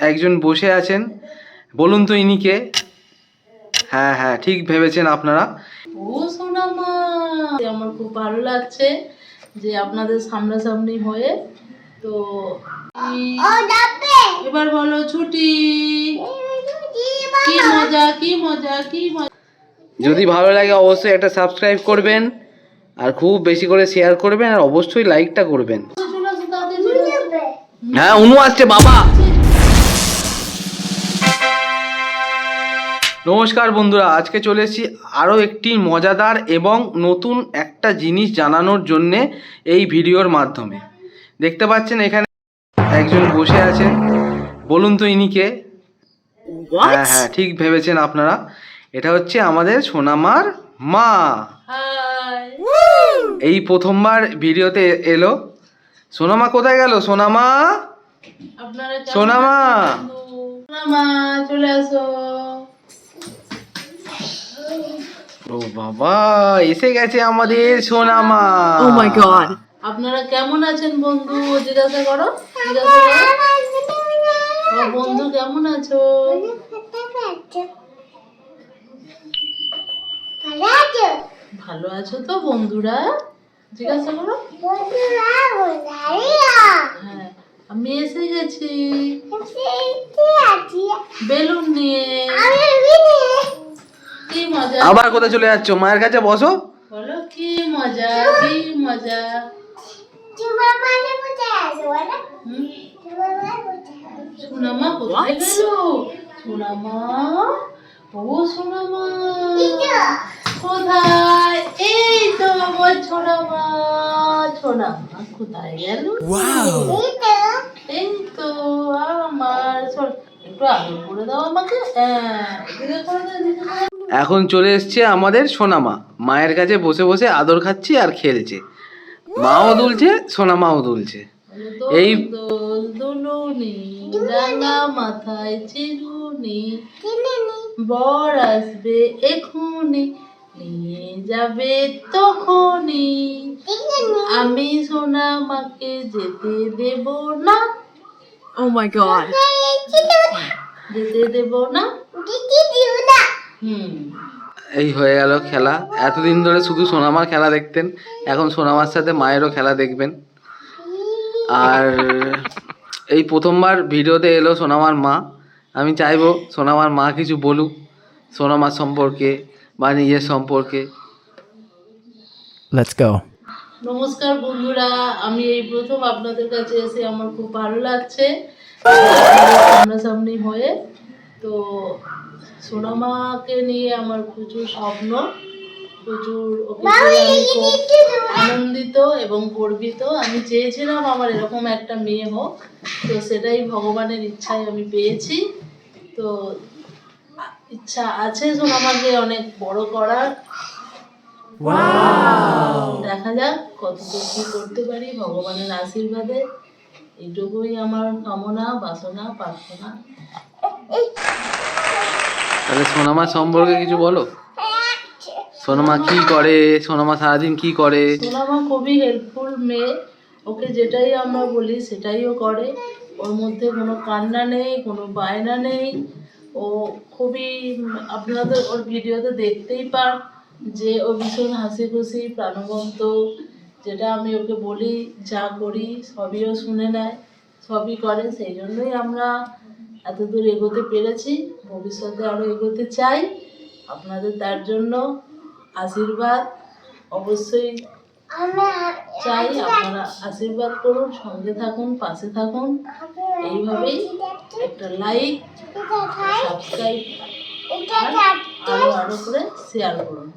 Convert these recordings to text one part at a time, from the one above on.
একজন বসে আছেন, বলুন তো ইনি কে? হ্যাঁ হ্যাঁ, ঠিক ভেবেছেন আপনারা। ও সোনা মা, আমার খুব ভালো লাগছে যে আপনাদের সামনাসামনি হয়ে। তো এবার বলো ছুটি। কি মজা কি মজা কি মজা। যদি ভালো লাগে অবশ্যই একটা সাবস্ক্রাইব করবেন, আর খুব বেশি করে শেয়ার করবেন, আর অবশ্যই লাইকটা করবেন। হ্যাঁ, অনু আসছে বাবা। নমস্কার বন্ধুরা, আজকে চলে এসেছি আরও একটি মজাদার এবং নতুন একটা জিনিস জানানোর জন্যে এই ভিডিওর মাধ্যমে। দেখতে পাচ্ছেন এখানে একজন বসে আছেন, বলুন তো ইনি কে? হ্যাঁ হ্যাঁ, ঠিক ভেবেছেন আপনারা। এটা হচ্ছে আমাদের সোনামার মা। হাই। এই প্রথমবার ভিডিওতে এলো। সোনামা কোথায় গেল? সোনামা, আপনারা কেমন সোনামা। আছেন বন্ধু? সোনামা চলে আসো। ও বাবা, এসে গেছে আমাদের সোনামা। Oh my god. আপনারা কেমন আছেন বন্ধু? জিজ্ঞাসা করো, জিজ্ঞাসা করো। ও বন্ধু কেমন আছো? ভালো আছো তো বন্ধুরা? জিজ্ঞাসা করো। হ্যাঁ, আমি এসে গেছি বেলুন নিয়ে। কি মজা। আবার কোথায় চলে যাচ্ছ? মায়ের কাছে বসো। বলো কি মজা কি মজা। হুম? সোনামা কোথায় গেল? সোনামা, ও সোনামা কোথায়? এই তো আমার সোনামা। সোনামা কোথায় গেল? এই তো আমার একটু আদর করে দাও আমাকে। হ্যাঁ, এদিকে করে দাও, এদিকে করে দাও। এখন চলে এসছে আমাদের সোনামা, মায়ের কাছে বসে বসে আদর খাচ্ছি আর খেলছে। মাও দুলছে, সোনামাও দুলছে। এই দোল দুলুনি, রাঙা মাথায় চিরুনি, বর আসবে এখুনি, নিয়ে যাবে তখনই, আমি সোনামাকে যেতে দেব না। Oh my god. যেতে দেব না। হুম। এই হয়ে গেল খেলা। এতদিন ধরে শুধু সোনামার খেলা দেখতেন, এখন সোনামার সাথে মায়েরও খেলা দেখবেন। আর এই প্রথমবার ভিডিওতে এলো সোনামার মা। আমি চাইবো সোনামার মা কিছু বলুক সোনামার সম্পর্কে বা নিজের সম্পর্কে। Let's go. নমস্কার বন্ধুরা, আমি এই প্রথম আপনাদের কাছে এসে আমার খুব ভালো লাগছে আপনাদের সামনাসামনি হয়ে। তো সোনামাকে নিয়ে আমার প্রচুর স্বপ্ন, প্রচুর ওকে পেয়ে আমি খুব আনন্দিত এবং গর্বিত। আমি চেয়েছিলাম আমার এরকম একটা মেয়ে হোক, তো সেটাই ভগবানের ইচ্ছায় আমি পেয়েছি। তো ইচ্ছা আছে সোনামাকে অনেক বড় করার। দেখা যাক কতদূর কি করতে পারি ভগবানের আশীর্বাদে। এইটুকুই আমার কামনা, বাসনা, প্রার্থনা। তাহলে সোনামার সম্পর্কে কিছু বলো। সোনামা কি করে? সোনামা সারাদিন কি করে? সোনামা খুবই হেল্পফুল মেয়ে। ওকে যেটাই আমরা বলি সেটাই ও করে। ওর মধ্যে কোনো কান্না নেই, কোনো বায়না নেই। ও খুবই, আপনাদের ওর ভিডিওতে দেখতেই পান যে ও ভীষণ হাসি খুশি, প্রাণবন্ত। যেটা আমি ওকে বলি, যা করি সবই ও শুনে নেয়, সবই করে। সেই জন্যই আমরা এতদূর এগোতে পেরেছি, ভবিষ্যতে আরও এগোতে চাই। আপনাদের তার জন্য আশীর্বাদ অবশ্যই চাই। আপনারা আশীর্বাদ করুন, সঙ্গে থাকুন, পাশে থাকুন। এইভাবেই একটা লাইক, সাবস্ক্রাইব আরো আরো করে শেয়ার করুন।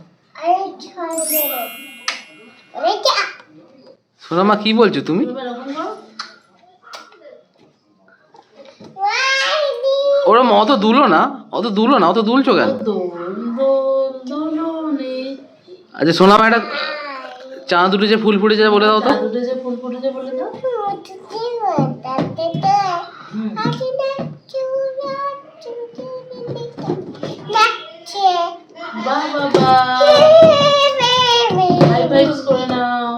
সোনামা কি বলছো তুমি? এবার এরকম করো। ওরম অত দুলো না, অত দুলো না, অত দুলছো কেন? দোল দোল দোলনে। আচ্ছা সোনামা, একটা চাঁদ উঠেছে ফুল ফুটেছে বলে দাও তো। চাঁদ উঠেছে ফুল ফুটেছে বলে দাও। হুম। বাহ বাহ বাহ, হাই ফাইভস করে নাও।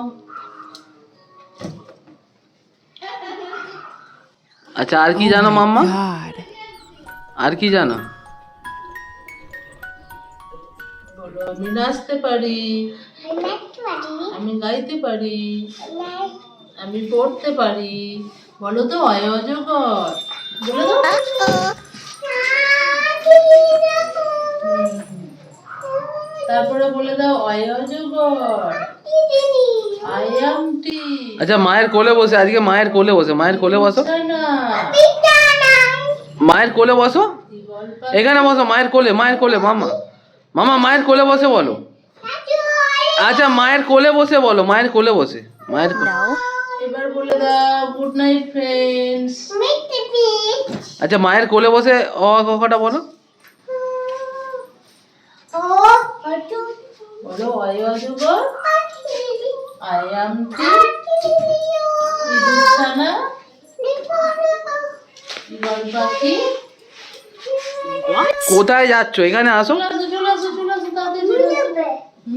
আচ্ছা আর কি জানো মাম্মা? God. আর কি জানো? বলো আমি নাচতে পারি, আমি গাইতে পারি, আমি পড়তে পারি। বলো তো অয় অজগর, বলে দাও। তারপরে বলে দাও অয় অজগর, আই অ্যাম টি। আচ্ছা মায়ের কোলে বসে, আজকে মায়ের কোলে বসে, মায়ের কোলে বসো, মায়ের কোলে বসো, এখানে বসো মায়ের কোলে, মায়ের কোলে। মামা মামা মায়ের কোলে বসে বলো। আচ্ছা মায়ের কোলে বসে বলো, মায়ের কোলে বসে, মায়ের কোলে। এবার বলে দাও গুড নাইট ফ্রেন্ডস। আচ্ছা মায়ের কোলে বসে অ আ ক খ টা বলো। বলো অয় অজগর, আই অ্যাম টি, ইঁদুরছানা, ঈগল পাখি। কোথায় যাচ্ছ? এখানে আসো। চলে আসো চলে আসো চলে আসো, তাড়াতাড়ি চলে আসো।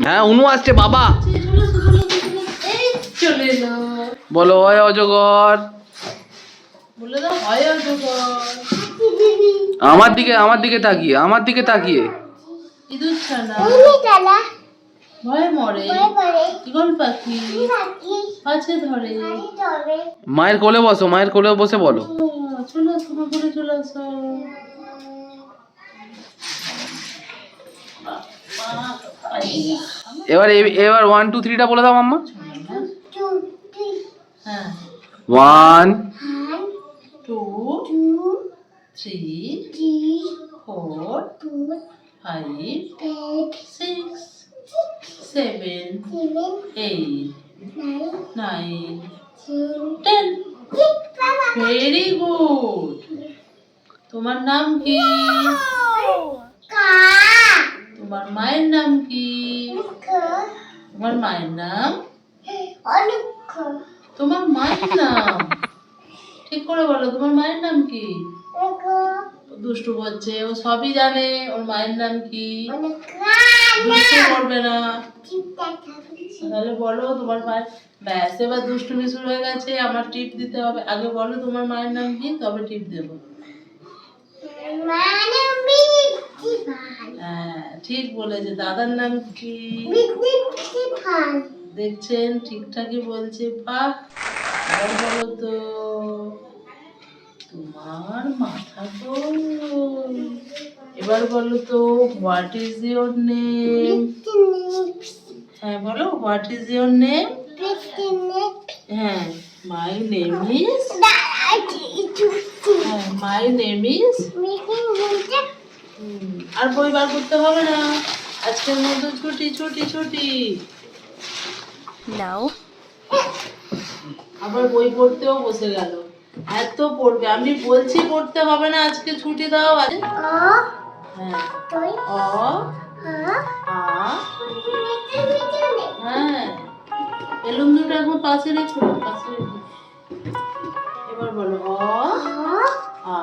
হ্যাঁ উনু আসছে বাবা। চলে আসো চলে আসো চলে আসো। এই চলে এলো। বলো অয় অজগর। বলে দাও অয় অজগর, আমার দিকে, আমার দিকে তাকিয়ে, আমার দিকে তাকিয়ে। ইঁদুরছানা, ভয়ে মরে, ঈগল পাখি, আছে ধরে। মায়ের কোলে বসো, মায়ের কোলে বসে বলো। চলে আসো আমার ঘরে চলে আসো। এবার এবার 1 2 3 টা বলে দাও মাম্মা। হ্যাঁ 1 2 3 4 5 6 7 8 9 10। Very good. তোমার নাম কি? তোমার মায়ের নাম কি? তোমার মায়ের নাম? তোমার মায়ের নাম ঠিক করে বলো, তোমার মায়ের নাম কি? দুষ্টু করছে, ও সবই জানে ওর মায়ের নাম কি। দুষ্টু করবে না। তাহলে বলো তোমার মায়ের। ব্যাস এবার দুষ্টুমি শুরু হয়ে গেছে, আমার টিপ দিতে হবে। আগে বলো তোমার মায়ের নাম কি, তবে টিপ দেবো। হ্যাঁ ঠিক বলেছে। দাদার নাম কি? দেখছেন ঠিকঠাকই বলছে। বাহ। এবার বলো তো তোমার মাথা গোল। এবার বলো তো হোয়াট ইজ ইয়োর নেম? হ্যাঁ বলো হোয়াট ইজ ইয়োর নেম? হ্যাঁ মাই নেম ইজ। হ্যাঁ মাই নেম ইজ। আর বই বার করতে হবে না, আজকের মতো ছুটি ছুটি ছুটি। No. আবার বই পড়তেও বসে গেল। এত পড়বে, আমি বলছি পড়তে হবে না, আজকে ছুটি দাও। আজ হ্যাঁ অ আ। হ্যাঁ বেলুন দুটো এখন পাশে রেখো, পাশে রেখো। এবার বলো অ আ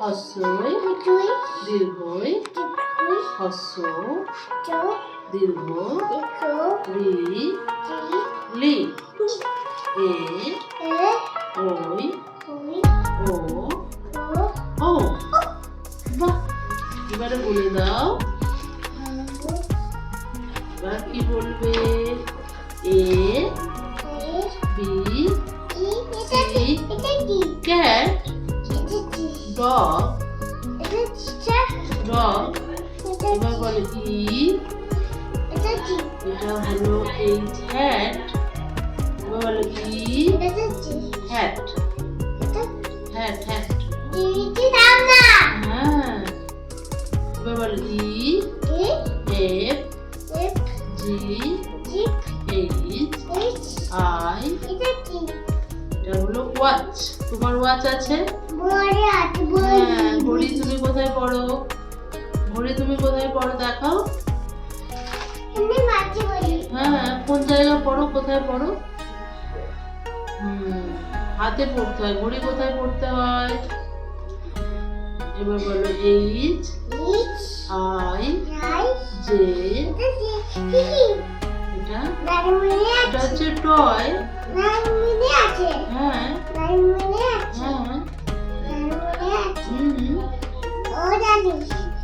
হস্যই দীর্ঘই হস্য দীর্ঘ রি লি এ ওই ও ও। বাহ। এবারে বলে দাও, এবার কি বলবে? A B C cat dog dog. এবার বলে ই, এটা হলো এইচ হ্যাট। এবার বলে ই হ্যাট হ্যাট হ্যাট। হ্যাঁ এবার বলে E F G H I. এটা হলো ওয়াচ। তোমার ওয়াচ আছে? হ্যাঁ ঘড়ি তুমি কোথায় পড়ো? ঘড়ি তুমি কোথায় পড়ো দেখাও। হ্যাঁ কোন জায়গায় পড়ো, কোথায় পড়ো? হাতে পড়তে হয়। ঘড়ি কোথায় পড়তে হয়? এবার বলো এইচ আই জে। এটা এটা হচ্ছে টয়। হ্যাঁ হ্যাঁ হুম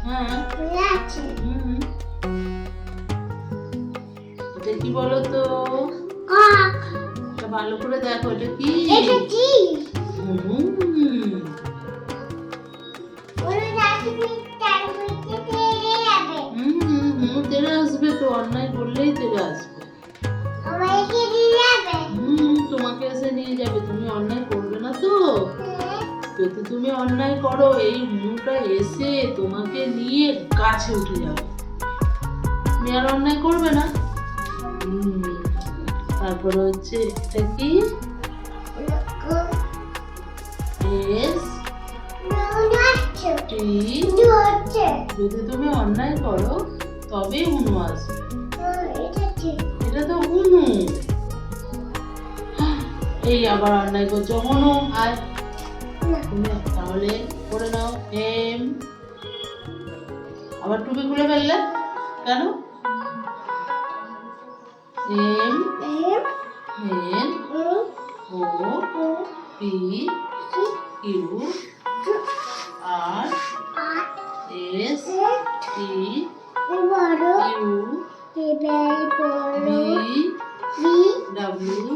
হ্যাঁ হুম এটা কি বলো তো? এটা ভালো করে দেখো, এটা কি? হুম তেরে আসবে তো, অন্যায় করলেই তেরে আসবে। তোমাকে এসে নিয়ে যাবে, তুমি অন্যায় করবে না তো? যদি তুমি অন্যায় করো, এই হুনুটা এসে তোমাকে নিয়ে গাছে উঠে যাবে। তুমি আর অন্যায় করবে না। তারপরে হচ্ছে এটা কি? S T. যদি তুমি অন্যায় করো তবে হুনু আসবে। এটা তো হুনু। এই আবার অন্যায় করছো, হুনু আর তুমি তাহলে করে নাও এম। আবার টুপি খুলে ফেললে কেন? M N O P Q R S T U V W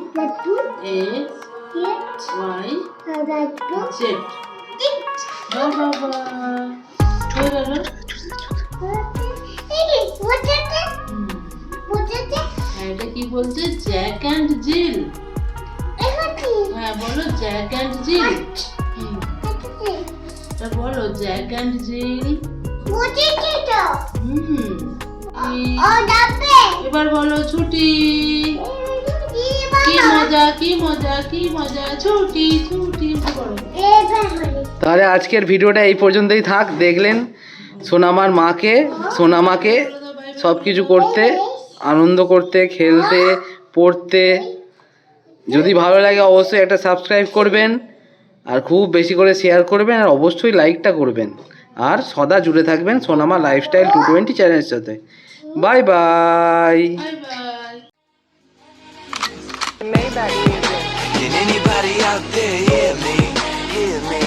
X Y Z. বাবা হয়ে গেল। এটা কি বলছে? Jack and Jill. হ্যাঁ বলো জ্যাক অ্যান্ড জিল। এটা বলো জ্যাক অ্যান্ড জিল। এবার বলো ছুটি। কি মজা কি মজা কি মজা, ছুটি ছুটি বলো। তাহলে আজকের ভিডিওটা এই পর্যন্তই থাক। দেখলেন সোনামাকে সব কিছু করতে, আনন্দ করতে, খেলতে, পড়তে। যদি ভালো লাগে অবশ্যই একটা সাবস্ক্রাইব করবেন, আর খুব বেশি করে শেয়ার করবেন, আর অবশ্যই লাইকটা করবেন। আর সদা জুড়ে থাকবেন সোনামা লাইফস্টাইল 220 চ্যানেলের সাথে। Bye bye. Can anybody out there hear me? Hear me?